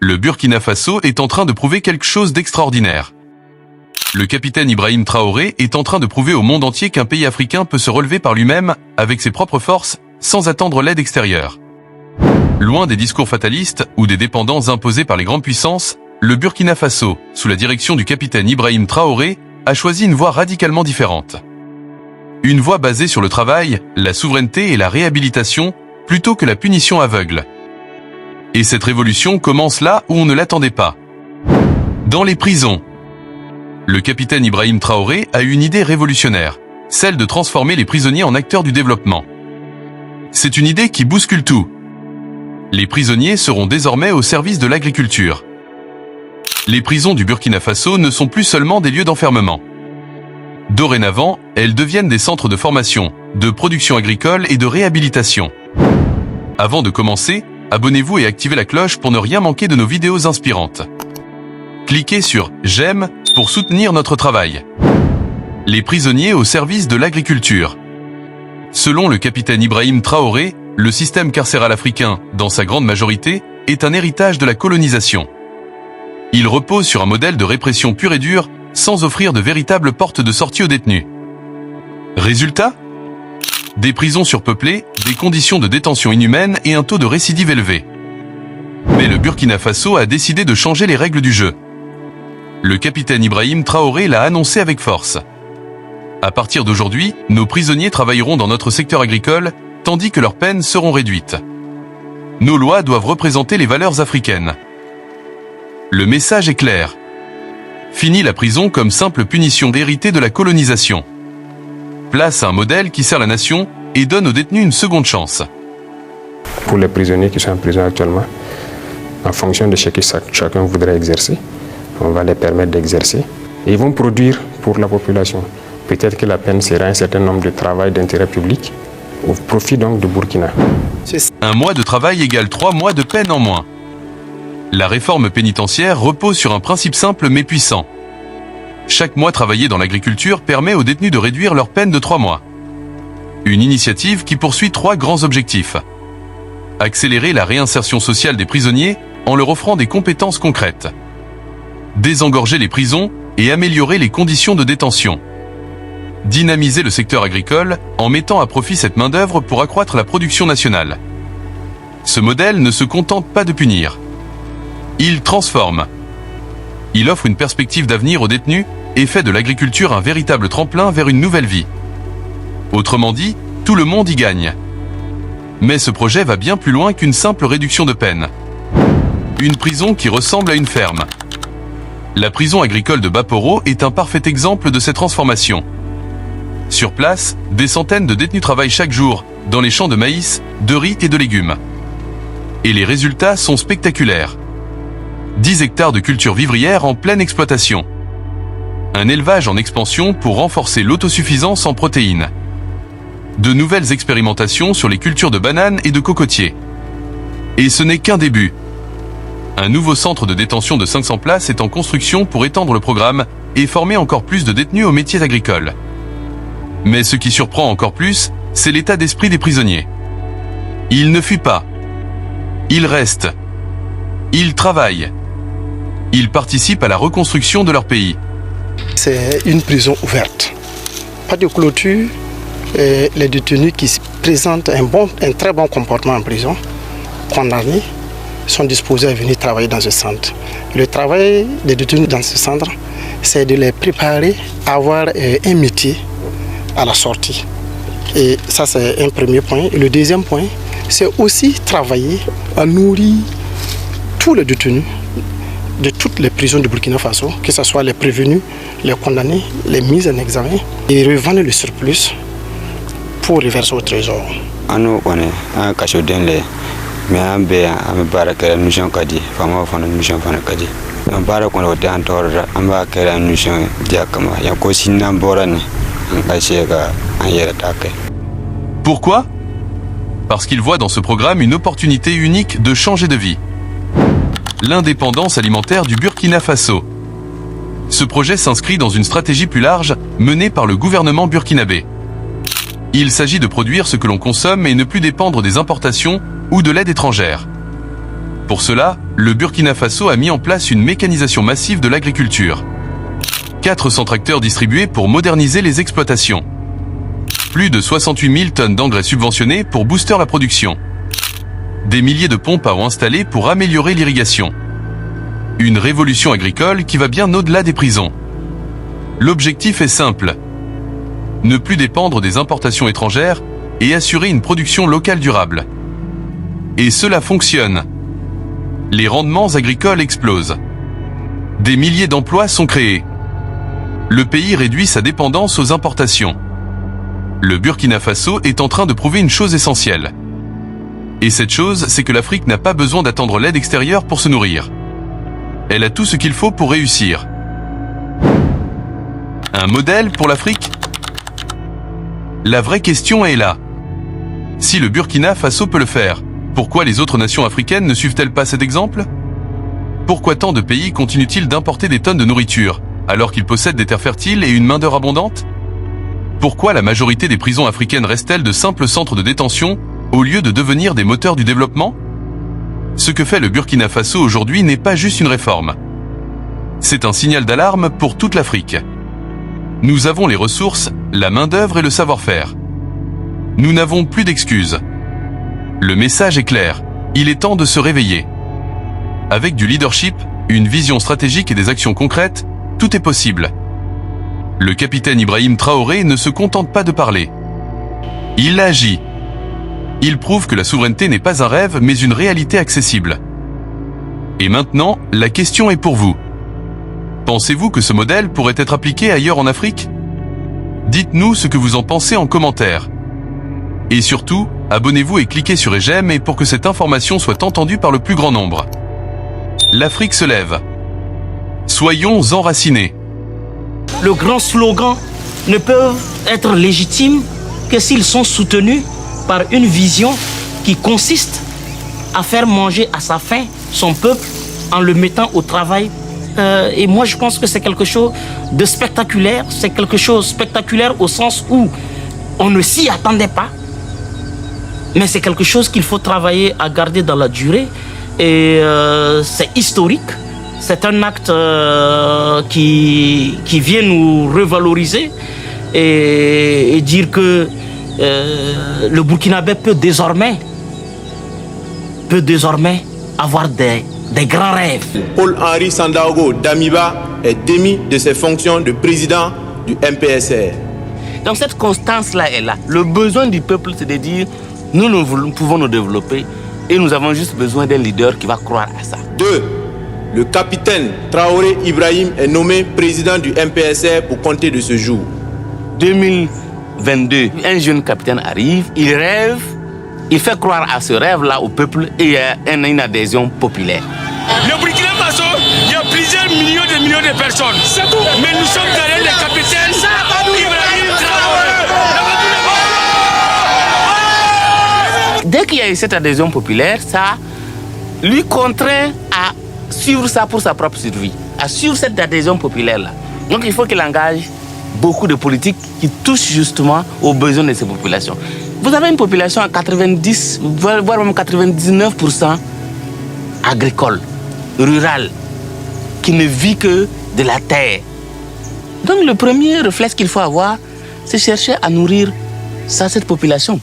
Le Burkina Faso est en train de prouver quelque chose d'extraordinaire. Le capitaine Ibrahim Traoré est en train de prouver au monde entier qu'un pays africain peut se relever par lui-même, avec ses propres forces, sans attendre l'aide extérieure. Loin des discours fatalistes ou des dépendances imposées par les grandes puissances, le Burkina Faso, sous la direction du capitaine Ibrahim Traoré, a choisi une voie radicalement différente. Une voie basée sur le travail, la souveraineté et la réhabilitation, plutôt que la punition aveugle. Et cette révolution commence là où on ne l'attendait pas. Dans les prisons. Le capitaine Ibrahim Traoré a une idée révolutionnaire, celle de transformer les prisonniers en acteurs du développement. C'est une idée qui bouscule tout. Les prisonniers seront désormais au service de l'agriculture. Les prisons du Burkina Faso ne sont plus seulement des lieux d'enfermement. Dorénavant, elles deviennent des centres de formation, de production agricole et de réhabilitation. Avant de commencer, abonnez-vous et activez la cloche pour ne rien manquer de nos vidéos inspirantes. Cliquez sur « J'aime » pour soutenir notre travail. Les prisonniers au service de l'agriculture. Selon le capitaine Ibrahim Traoré, le système carcéral africain, dans sa grande majorité, est un héritage de la colonisation. Il repose sur un modèle de répression pure et dure, sans offrir de véritables portes de sortie aux détenus. Résultat ? Des prisons surpeuplées, des conditions de détention inhumaines et un taux de récidive élevé. Mais le Burkina Faso a décidé de changer les règles du jeu. Le capitaine Ibrahim Traoré l'a annoncé avec force. À partir d'aujourd'hui, nos prisonniers travailleront dans notre secteur agricole, tandis que leurs peines seront réduites. Nos lois doivent représenter les valeurs africaines. Le message est clair. Fini la prison comme simple punition héritée de la colonisation. Place à un modèle qui sert la nation et donne aux détenus une seconde chance. Pour les prisonniers qui sont en prison actuellement, en fonction de ce que chacun voudrait exercer, on va les permettre d'exercer. Et ils vont produire pour la population. Peut-être que la peine sera un certain nombre de travail d'intérêt public, au profit donc de Burkina. Un mois de travail égale 3 mois de peine en moins. La réforme pénitentiaire repose sur un principe simple mais puissant. Chaque mois travaillé dans l'agriculture permet aux détenus de réduire leur peine de 3 mois. Une initiative qui poursuit 3 grands objectifs. Accélérer la réinsertion sociale des prisonniers en leur offrant des compétences concrètes. Désengorger les prisons et améliorer les conditions de détention. Dynamiser le secteur agricole en mettant à profit cette main-d'œuvre pour accroître la production nationale. Ce modèle ne se contente pas de punir. Il transforme. Il offre une perspective d'avenir aux détenus et fait de l'agriculture un véritable tremplin vers une nouvelle vie. Autrement dit, tout le monde y gagne. Mais ce projet va bien plus loin qu'une simple réduction de peine. Une prison qui ressemble à une ferme. La prison agricole de Baporo est un parfait exemple de cette transformation. Sur place, des centaines de détenus travaillent chaque jour dans les champs de maïs, de riz et de légumes. Et les résultats sont spectaculaires. 10 hectares de culture vivrière en pleine exploitation. Un élevage en expansion pour renforcer l'autosuffisance en protéines. De nouvelles expérimentations sur les cultures de bananes et de cocotiers. Et ce n'est qu'un début. Un nouveau centre de détention de 500 places est en construction pour étendre le programme et former encore plus de détenus aux métiers agricoles. Mais ce qui surprend encore plus, c'est l'état d'esprit des prisonniers. Ils ne fuient pas. Ils restent. Ils travaillent. Ils participent à la reconstruction de leur pays. C'est une prison ouverte. Pas de clôture. Et les détenus qui présentent un très bon comportement en prison, condamnés, sont disposés à venir travailler dans ce centre. Le travail des détenus dans ce centre, c'est de les préparer à avoir un métier à la sortie. Et ça, c'est un premier point. Et le deuxième point, c'est aussi travailler à nourrir tous les détenus de toutes les prisons de Burkina Faso, que ce soit les prévenus, les condamnés, les mises en examen, et revendre le surplus pour reverser au trésor. Nous, on est un cachot d'un lait. Mais on a une mission qui dit, une mission qui dit. On a une mission qui Pourquoi ? Parce qu'ils voient dans ce programme une opportunité unique de changer de vie. L'indépendance alimentaire du Burkina Faso. Ce projet s'inscrit dans une stratégie plus large menée par le gouvernement burkinabé. Il s'agit de produire ce que l'on consomme et ne plus dépendre des importations ou de l'aide étrangère. Pour cela, le Burkina Faso a mis en place une mécanisation massive de l'agriculture. 400 tracteurs distribués pour moderniser les exploitations. Plus de 68 000 tonnes d'engrais subventionnés pour booster la production. Des milliers de pompes à eau installées pour améliorer l'irrigation. Une révolution agricole qui va bien au-delà des prisons. L'objectif est simple. Ne plus dépendre des importations étrangères et assurer une production locale durable. Et cela fonctionne. Les rendements agricoles explosent. Des milliers d'emplois sont créés. Le pays réduit sa dépendance aux importations. Le Burkina Faso est en train de prouver une chose essentielle. Et cette chose, c'est que l'Afrique n'a pas besoin d'attendre l'aide extérieure pour se nourrir. Elle a tout ce qu'il faut pour réussir. Un modèle pour l'Afrique ? La vraie question est là. Si le Burkina Faso peut le faire, pourquoi les autres nations africaines ne suivent-elles pas cet exemple ? Pourquoi tant de pays continuent-ils d'importer des tonnes de nourriture, alors qu'ils possèdent des terres fertiles et une main-d'œuvre abondante ? Pourquoi la majorité des prisons africaines restent-elles de simples centres de détention, au lieu de devenir des moteurs du développement ? Ce que fait le Burkina Faso aujourd'hui n'est pas juste une réforme. C'est un signal d'alarme pour toute l'Afrique. Nous avons les ressources, la main-d'œuvre et le savoir-faire. Nous n'avons plus d'excuses. Le message est clair, il est temps de se réveiller. Avec du leadership, une vision stratégique et des actions concrètes, tout est possible. Le capitaine Ibrahim Traoré ne se contente pas de parler. Il agit. Il prouve que la souveraineté n'est pas un rêve, mais une réalité accessible. Et maintenant, la question est pour vous. Pensez-vous que ce modèle pourrait être appliqué ailleurs en Afrique ? Dites-nous ce que vous en pensez en commentaire. Et surtout, abonnez-vous et cliquez sur j'aime et pour que cette information soit entendue par le plus grand nombre. L'Afrique se lève. Soyons enracinés. Le grand slogan ne peuvent être légitimes que s'ils sont soutenus par une vision qui consiste à faire manger à sa faim son peuple en le mettant au travail. Et moi, je pense que c'est quelque chose de spectaculaire. C'est quelque chose de spectaculaire au sens où on ne s'y attendait pas. Mais c'est quelque chose qu'il faut travailler à garder dans la durée. Et c'est historique. C'est un acte qui vient nous revaloriser et dire que le Burkinabé peut désormais avoir des grands rêves. Paul-Henri Sandaogo Damiba est démis de ses fonctions de président du MPSR. Donc cette constance-là est là. Le besoin du peuple, c'est de dire, nous pouvons nous développer et nous avons juste besoin d'un leader qui va croire à ça. 2. Le capitaine Traoré Ibrahim est nommé président du MPSR pour compter de ce jour. 2022, un jeune capitaine arrive, il rêve, il fait croire à ce rêve-là au peuple et il y a une adhésion populaire. Le Burkina Faso, il y a plusieurs millions de personnes. C'est tout. Mais nous sommes derrière le capitaine Ibrahim Traoré. Dès qu'il y a eu cette adhésion populaire, ça lui contraint à suivre ça pour sa propre survie, à suivre cette adhésion populaire-là. Donc il faut qu'il engage beaucoup de politiques qui touchent justement aux besoins de ces populations. Vous avez une population à 90, voire même 99% agricole, rurale, qui ne vit que de la terre. Donc le premier réflexe qu'il faut avoir, c'est chercher à nourrir cette population.